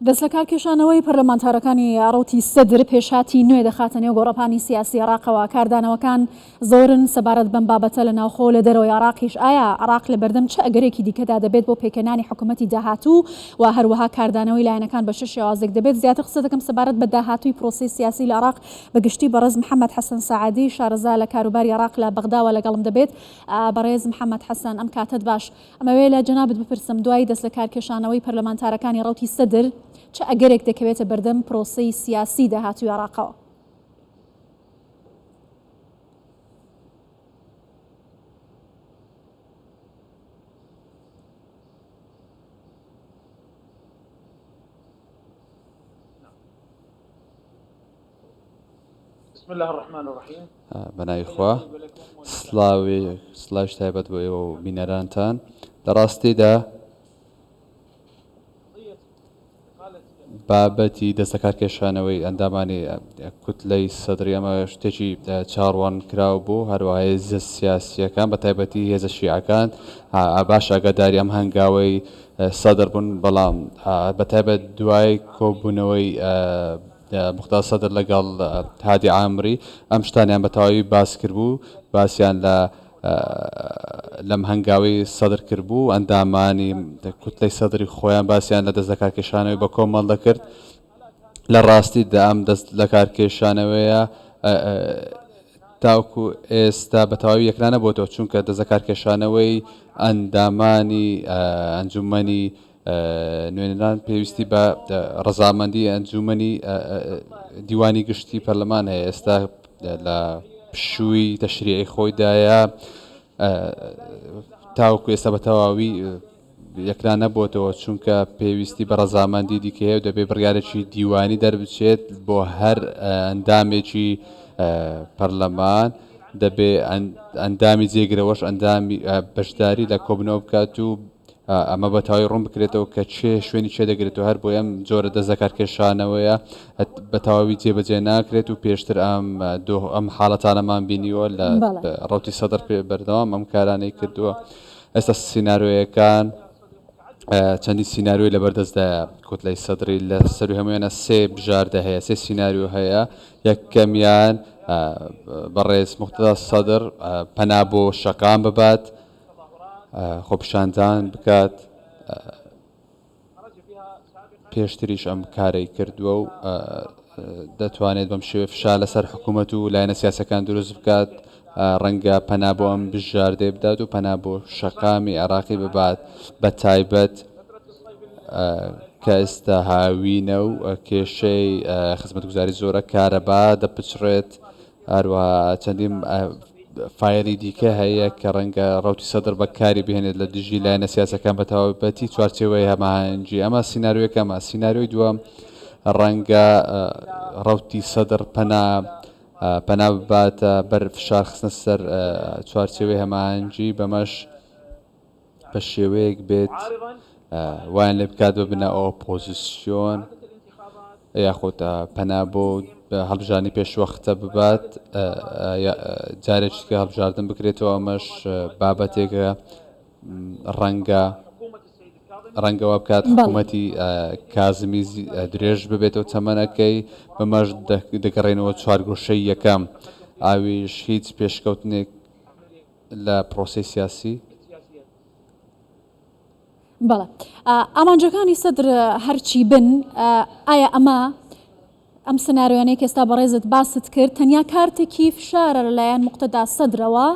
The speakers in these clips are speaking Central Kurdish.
دەست لە کارکێشانەوەی پەرلەمانتارەکانی ڕوتی سەدر پێشاتی نوێ دەخاتە نێو گۆڕەپانی سیاسی عێراقەوە کاردانەوەکان زۆرن سەبارەت بەم بابەتە لە ناوخۆ لە دەرەوەی عێراقیش ئایا عێراق لە بەردەم چه ئەگەرێکی دیکەدا دەبێت بۆ پێکەنانی حکوومەتی داهاتوو و هەروەها کاردانەوەی لایەنەکان بە شش شێوازێک دەبێت زیاتر قسە دەکەم سەبارەت بە داهاتووی پرۆسی سیاسی لە عێراق بەگشتی بەڕێز محەممەد حەسەن سەعادی شارەزا لە کاروباری عێراق لە بەغداوە لەگەڵم دەبێت بەڕێز محەممەد حەسەن ئەم کاتت باش ئەمەوێ لە جەنابەت بپرسم دوای دەست لە کارکێشانەوەی پەرلەمانتارەکانی ڕوتی سەدر چه ئەگەرێک دەکەوێتە بەردەم پرۆسەی سیاسی داهاتووی عێراقەوە؟ بسم الله الرحمن الرحيم. بەناوی خوا سڵاوی تایبەت بۆ ئێوە و بینەرانتان لە ڕاستیدا بابەتی دەستە کارکێشانەوەی ئەندامانی کوتلەی سەدری ئەمە شتێکی چاڕوان کراو بوو هەروەها هێزە سیاسیەکان بە تایبەتی هێزە شیعەکان باش ئاگاداری ئەم هەنگاوەی سەدر بوون بەڵام بە تایبەت دوای کۆبوونەوەی مختار سەدر لەگەڵ هادی عامری ئەم شتانیان بە تەواوی باس کردبوو باسییان لەم هەنگاوی سەدر کردبوو ئەندامانی کوتلەی سەدری خۆیان باسییان لە دەست لە کارکێشانەوەی بە کۆمەڵ دەکرد لە ڕاستیدا ئەم دەست لە کارکێشانەوەیە تاوکو ئێستا بە تەواوی یەکلانە بۆتەوە چونکە دەست لە کارکێشانەوەی ئەندامانی ئەنجومەنی نوێنەران پێویستی بە ڕەزامەندی ئەنجومەنی دیوانی گشتی پەرلەمان هەیە ئێستا لە پشووی تەشریعی خۆیدایە تاوکو ئێستا بە تەواوی یەکلان نەبووەتەوە چونکە پێویستی بە ڕەزامەندی دیکە و دەبێت بڕیارێکی دیوانی دەربچێت بۆ هەر ئەندامێکی پەرلەمان دەبێت ئەندامی جێگرەوەش ئەندامی بەشداری لە کۆبنەوە بکات و ئەمە بە تەواوی ڕوون بکرێتەوە کە شوێنی چێ دەگرێتەوە هەر بۆ ئەم جۆرە دەست لە کارکێشانەوەیە بە تەواوی جێبەجێ ناکرێت و پێشتر ئەم حاڵەتانەمان بینیوە لە ڕوتی سەدر بەردەوام ئەم کارانەی کردووە ئێستا سیناریۆیەکان چەندی سیناریۆی لەبەردەستدایە کوتلەی سەدری لە سەر هەمویانە سێ بژاردە هەیە سێ سیناریۆ هەیە یەکەمیان بەڕێز موختەدا سەدر پەنا بۆ شەقام ببات خۆپیشاندان بکات پێشتریش ئەم کارەی کردووە و دەتوانێت بەم شێوە فشار لەسەر حکوومەت و لایەنە سیاسەکان دروست بکات ڕەنگە پەنا بۆ ئەم بژاردێ بدات و پەنا بۆ شەقامی عێراقی ببات بە تایبەت کە ئێستا هاوینە و کێشەی خزمەتگوزاری زۆرە کارەبا دەپچڕێت هەروەها چەندین فایلی دیکە هەیە کە ڕەنگە ڕوتی سەدر بەکاری بهێنێت لە دژی لایەنە سیاسەکان بە تەواوەتی چوارچێوەی هەماهەنگی ئەمە سیناریۆیەکەمە سیناریۆی دووەم ڕەنگە ڕوتی سەدر پەنا بباتە بەر فشار خستنە سەر چوارچێوەی هەماهەنگی بەمەش بە شێوەیەک بێت وایان لێ بکات ببنە ئۆپۆزیسیۆن یاخۆت پەنا بۆ هەڵبژاردننی پێشوەختە ببات جارێکیکە هەڵبژاردن بکرێتەوە ئەمەش بابەتێکە ڕەنگەوە بکات حکوومەتی کازمی درێژ ببێتەوە چەمەنەکەی بەمەش دەگەڕێنەوە چوارگۆشەی یەکەم ئاویش هیچ پێشکەوتنێک لە پرۆسی سیاسی بەڵێ ئامانجەکانی سەدر هەرچی بن ئایا ئەم سناریۆیانەیە ئێستا بەڕێزت باست کرد تەنیا کارتێکی فشارە لەلایەن موختەدا سەدرەوە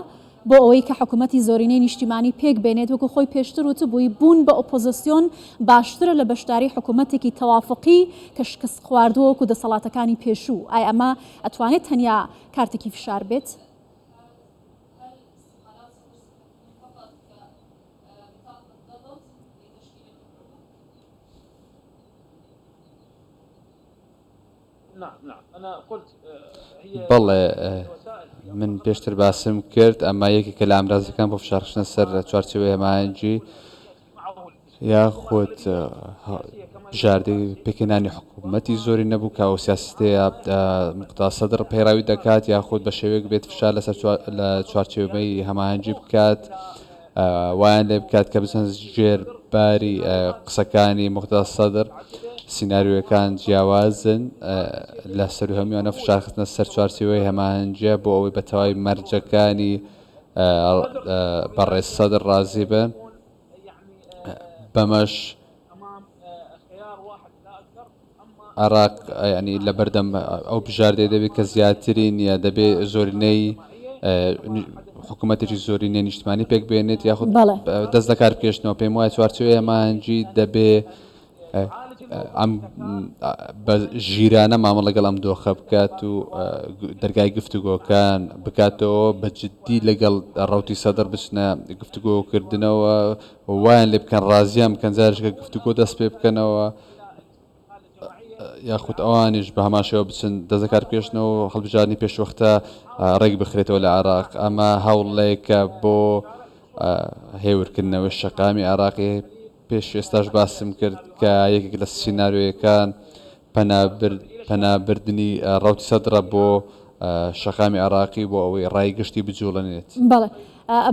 بۆ ئەوەی کە حکوومەتی زۆرینەی نیشتیمانی پێک بێنێت وەکو خۆی پێشتر وتبووی بوون بە ئۆپۆزیسیۆن باشترە لە بەشداری حکوومەتێکی تەوافقی کە شکست خواردووە وەکو دەسەڵاتەکانی پێشوو ئایا ئەمە ئەتوانێت تەنیا کارتێکی فشار بێت؟ بەڵێ من پێشتر باسم کرد ئەمە یەکێکە لە ئامرازەکان بۆ فشارخستنە سەر چوارچێوەی هەماهەنگی یاخۆت بژاردەی پێکەنانی حکوومەتی زۆری نەبوو کە ئەو سیاستەیە موختەدا سەدر پەیڕاوی دەکات یاخۆت بە شێوەیەک بێت فشار لەسەر لە چوارچێوەی هەماهەنگی بکات وایان لێ بکات کە بچەند ژێرباری قسەکانی موختەدا سەدر سینناریۆەکان جیاوازن لە سەر و هەمووانە فشارخستنە سەر چوارچێوەی هەماهەنگە بۆ ئەوەی بە تەواوی مەرجەکانی بەڕێز سەدر ڕازی بن بەمەش عراق ینی لە بەردەم ئەو بژاردەی دەبێت کە زیاترین یا دەبێت زۆرینەی حکوومەتێکی زۆرینەی نیشتمانی پێک بێنێت یاخود دەست لە کار بکێشتنەوە پێم وایە چوارچێوەی هەماهەنگی دەبێت ئەم بە ژیرانە مامەڵ لەگەڵ ئەم دۆخە بکات و دەرگای گفتوگۆکان بکاتەوە بە جددی لەگەڵ ڕەوتی سەدر بچنە گفتوگۆکردنەوە وایان لێ بکەن ڕازیان بکەن جارێکە گفتوگۆ دەست پێ بکەنەوە یاخود ئەوانیش بە هەماشەوە بچن دەستەکار پێشنەوە هەڵبژارنی پێشوەختە ڕێک بخرێتەوە لە عراق ئەمە هەوڵێکە بۆ هێورکردنەوەی شەقامی عراقی پێش ئێستاش باسم کرد کە یەکێک لە سینناریۆیەکان پەنابردنی ڕەوتی سەدرە بۆ شەقامی عراقی بۆ ئەوەی ڕایگەشتی بجوڵێنێت. بەڵێ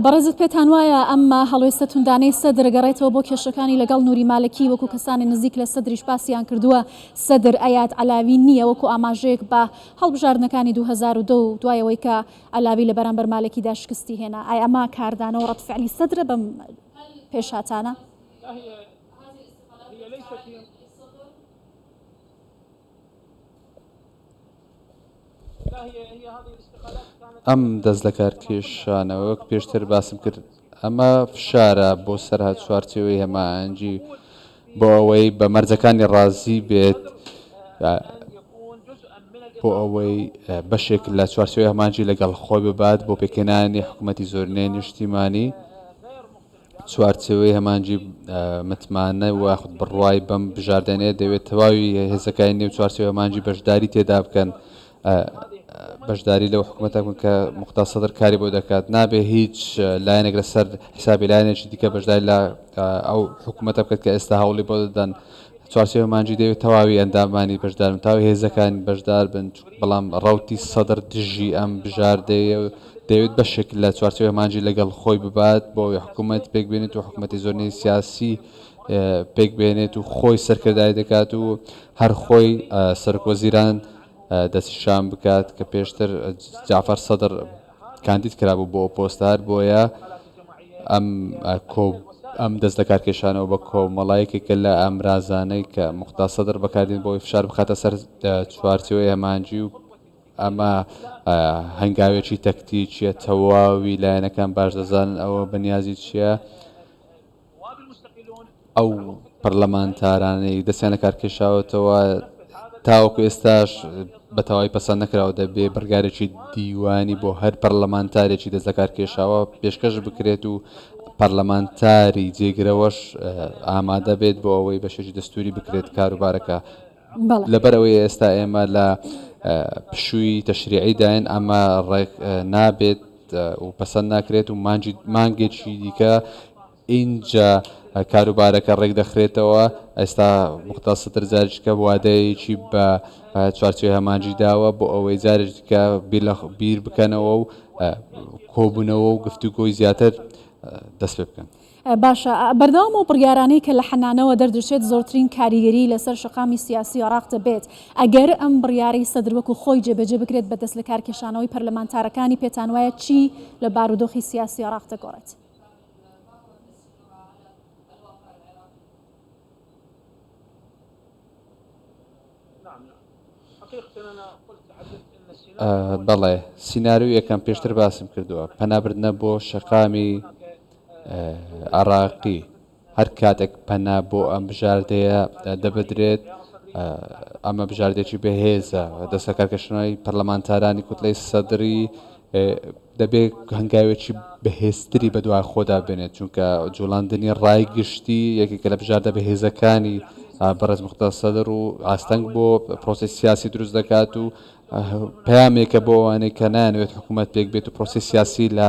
بەڕێزت پێتان وایە ئەمە هەڵوێستە توندانەی سەدر گەڕێتەوە بۆ کێشەکانی لەگەڵ نووری مالکی وەکو کەسانی نزیک لە سەدریش باسییان کردووە سەدر ئەیاد علاوی نییە وەکو ئاماژەیەک بە هەڵبژاردنەکانی 2002 و دوایەوەی کە علاوی لە بەرامبەر مالکیدا شکستی هێنا ئایا ئەمە کاردانەوە ڕەتفعلی سەدرە بەم پێشهاتانە؟ ئەم دەست لە کار کێشانەوەک پێشتر باسم کرد ئەمە فشارە بۆ سەرهات چوارچێوەی هەماهەنگی بۆ ئەوەی بە مەرجەکانی ڕازی بێت بۆ ئەوەی بەشێک لە چوارچێوەی هەماهەنگی لەگەڵ خۆی ببات بۆ پێکێنانی حکوومەتی زۆرینەی نیشتیمانی چوارچێوەی هەماهەنگی متمانە و یاخود بڕوای بەم بژاردنەیە دەوێت تەواوی هێزەکانی نێو چوارچێوەی هەماهەنگی بەشداری تێدا بکەن بەشداری لەو حکوومەتە بوون کە موختار سەدر کاری بۆ دەکات نابێ هیچ لایەنێک لەسەر حسابی لایەنێکی دیکە بەشداری لە ئەو حکوومەتە بکات کە ئێستا هەوڵی بۆ دەدەن چوارچێوەی هەماهەنگی دەوێت تەواوی ئەندامانی بەشدار بن تاوی هێزەکان بەشدار بن بەڵام ڕەوتی سەدر دژی ئەم بژاردەیە دەوێت بەشێک لە چوارچێوەی هەماهەنگی لەگەڵ خۆی ببات بۆ حکوومەت پێک بێنێت و حکوومەتی زۆرینەی سیاسی پێک بێنێت و خۆی سەرکردای دەکات و هەر خۆی سەرکۆزیران دەستی شام بکات کە پێشتر جعفەر سەدر کاندید کرابوو بۆ پۆستار بۆیە ئەم دەست لە کارکێشانەوە بە کۆمەڵایەکێکە لە ئەمرازانەی کە موختار سەدر بەکاردێن بۆی فشار بخاتە سەر چوارچێوەی هەماهەنگی و ئەمە هەنگاوێکی تەکتیکیە تەواوی لایەنەکان باش دەزانن ئەوە بەنیازی چییە ئەو پەرلەمانتارانەی دەستیان لە کارکێشاوەتەوە تاوەکو ئێستاش بە تەواوی پەسەند نەکراوە دەبێ بەرگارێکی دیوانی بۆ هەر پەرلەمانتارێکی دەست لە کارکێشاوە پێشکەش بکرێت و پەرلەمانتاری جێگرەوەش ئامادە بێت بۆ ئەوەی بەشێکی دەستوری بکرێت کاروبارەکە لەبەرەوەی ئێستا ئێمە لە پشووی تەشریعیداین ئەمە ڕێک نابێت و پەسەند ناکرێت و مانگێکی دیکە اینجا کاروبارەکە ڕێک دەخرێتەوە ئێستا موختار سەدر جارێکە وادەیەکی بە چوارچێوەی هەماهەنگی داوە بۆ ئەوەی جارێکە بیر بکەنەوە و کۆبوونەوە و گفتوگۆی زیاتر دەست پێ بکەن. باشە بەردەوام و بڕیارانەی کە لە حەنانەوە دەردەچێت زۆرترین کاریگەری لەسەر شەقامی سیاسی عێراق دەبێت ئەگەر ئەم بڕیارەی سەدر وەکو خۆی جێبەجێ بکرێت بە دەست لە کارکێشانەوەی پەرلەمانتارەکانی پێتان وایە چی لە بارودۆخی سیاسی عێراق دەگۆڕێت؟ بەڵێ سینناریۆ یەکەم پێشتر باسم کردووە پەنابردنە بۆ شەقامی عراقی هەر کاتێک پەنا بۆ ئەم بژاردەیە دەبدرێت ئەمە بژاردێکی بەهێزە دەستە کارکێشانەوەی پەرلەمانتارانی کوتلەی سەدری دەبێت هەنگاوێکی بەهێزتری بە دوای خۆدا بێنێت چونکە جوڵاندنی ڕایگشتی یەکێکە لە بژاردە بەهێزەکانی بەڕێز موختار سەدر و ئاستەنگ بۆ پرۆسەی سیاسی دروست دەکات و پەیامێکە بۆ ئەوانەی کە نایەوێت حکوومەت پێک بێت و پرۆسەی سیاسی لە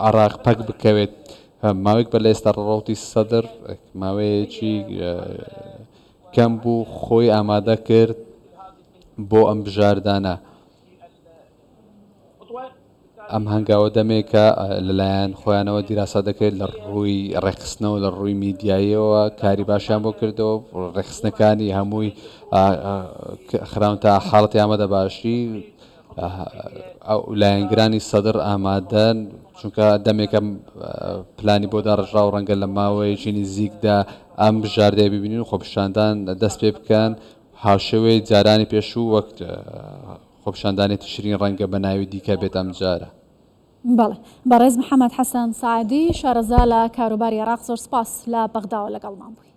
عێراق پەک بکەوێت ماوەیەک بە لە ئێستا ڕەوتی سەدر ماوەیەکی کەم بوو خۆی ئامادە کرد بۆ ئەم بژاردانە ئەم هەنگاوە دەمێکە لەلایەن خۆیانەوە دیراسا دەکرێت لە ڕووی ڕێخستنەوە لە ڕووی میدیاییەوە کاری باشیان بۆ کردەوە ڕێخستنەکانی هەمووی خراون تا حاڵەتی ئامادە باشی لایەنگرانی سەدر ئامادەن چونکە دەمێکە پلانی بۆ داڕژرا و ڕەنگە لە ماوەیەکی نزیکدا ئەم بژاردەیە ببینین و خۆپیشاندان دەست پێ بکەن هاوشێوەی جارانی پێشوو وەک خۆپیشاندانێتی شرین ڕەنگە بە ناوی دیکە بێت ئەم جارە. بەڵێ بەڕێز محەممەد حەسەن سعدی شارەزا لە کاروباری عێراق زۆر سپاس لە بەغداوە لەگەڵمان بووی.